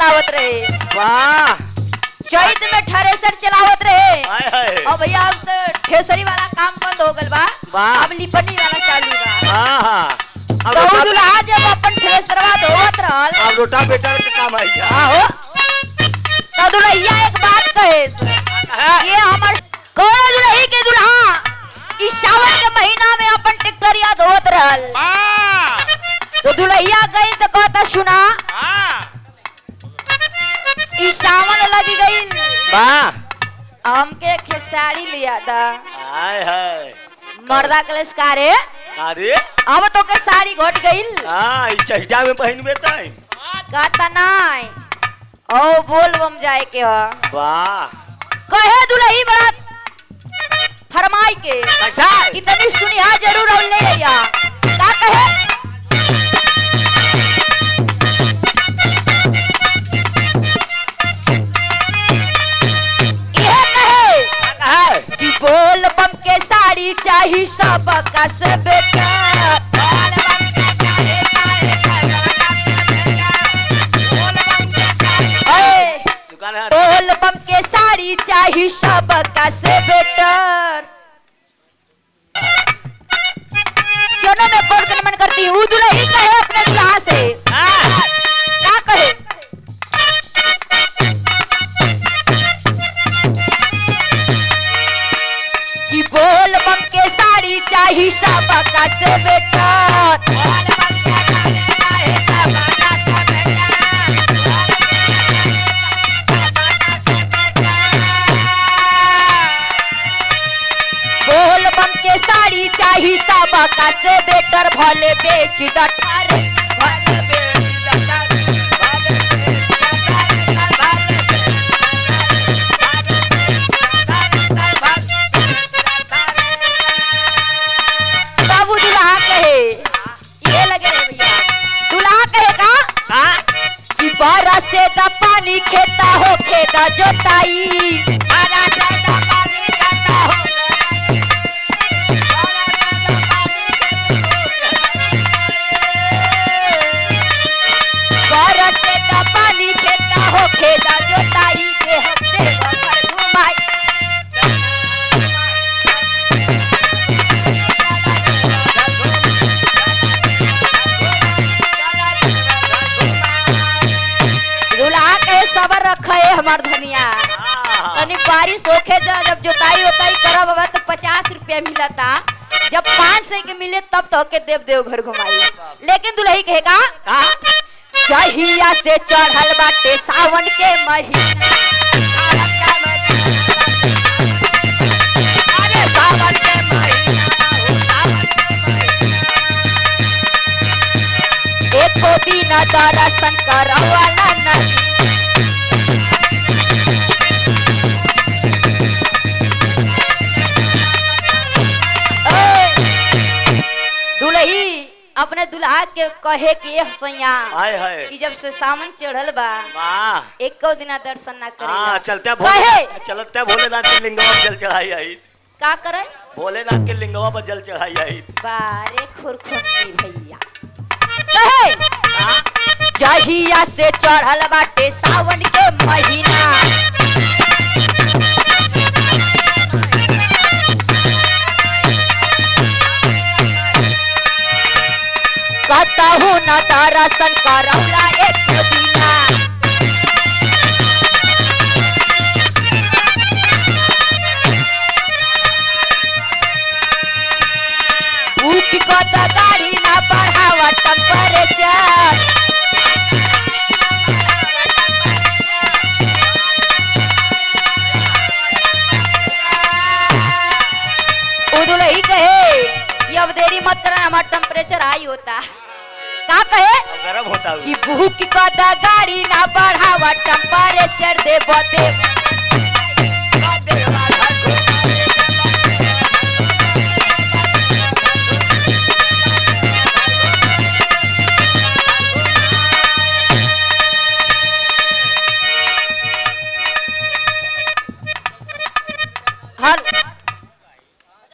चलावत रहे। वाह चैत में थ्रेसर चलावत रहे। हाय हाय और भैया अब तो ठेसरी वाला काम बंद हो गल बा, वाह। अब लिपनी वाला चालू बा। हाँ हाँ तो दुल्हा जब अपन थ्रेसरवा धोवत रहल, अब रोटा बेटा का काम है क्या? आहो तो दुल्हैया एक बात कहे ये हमर कौन दुल्ही के दुल्हा इस सावन के महीना में अपन ट्रैक्टरिया धोवत रहल। तो दुल्हैया गई तो कहता सुना इस सावन लगी गई वाह हमके खेसारी लिया था हाय हाय मर्दा कलेस कारे अरे अब तो के साड़ी घट गईल। हाँ चहिटा में पहनबे तय कहता नहीं ओ बोल बम जाए के ह। वाह कहे दुल्ही बड़ा फरमाई के अच्छा इतनी सुनिया जरूर और ले लिया का कहे ये कहे कि बोल बम के साड़ी चाहिए सब का से बेटा दुकान है बोल बम के साड़ी चाहिए सब का से बेटर। सुनो मैं कौन का नमन करती हूँ दुल्ही कहे अपने दुल्हा से क्या कहे कि बोल बम के साड़ी चाहिए सब का से बेटर। बोल बम के साड़ी चाहिए सब का से बेटर भले बेच डठारे बाबू दुल्हा कहे ये लगे रे भैया दुल्हा कहे का कि बारह से दा पानी खेता हो खेता जोताई बारह से दा पानी खेता हो खेता जोताई के हफ्ते भर घुमाई। दुल्हा के सबर रखे हमार धनिया तनी बारिश होके जब जोताई होताई करब अब तो 50 रुपया मिलता जब 500 के मिले तब तो के देव देव घर घुमाई। लेकिन दुल्ही कहेगा जहिया से चढ़ल बाटे सावन के महीना अरे सावन के एको दिन दर्शन करवाला नहीं दुल्ही अपने दुल्हा के कहे कि हसैया हाय हाय कि जब से सावन चढ़ल बा वाह एको दिन दर्शन ना करे हाँ चलते कहे चलते भोलेनाथ के लिंगवा पर जल चढ़ाई आई का करे भोलेनाथ के लिंगवा पर जल चढ़ाई आई बारे खुरखुरी भैया कहे जहिया से चढ़ल बाटे सावन के महीना कहू न दर्शन करौला एक दिना उठ कत गाड़ी ना बढ़ावा टेम्परेचर दुल्ही कहे कि अब देरी मत करना हमारा टेम्परेचर हाई होता का कहे गरम होता कि भूख कत गाड़ी ना बढ़ावा टेम्परेचर दे बदे हल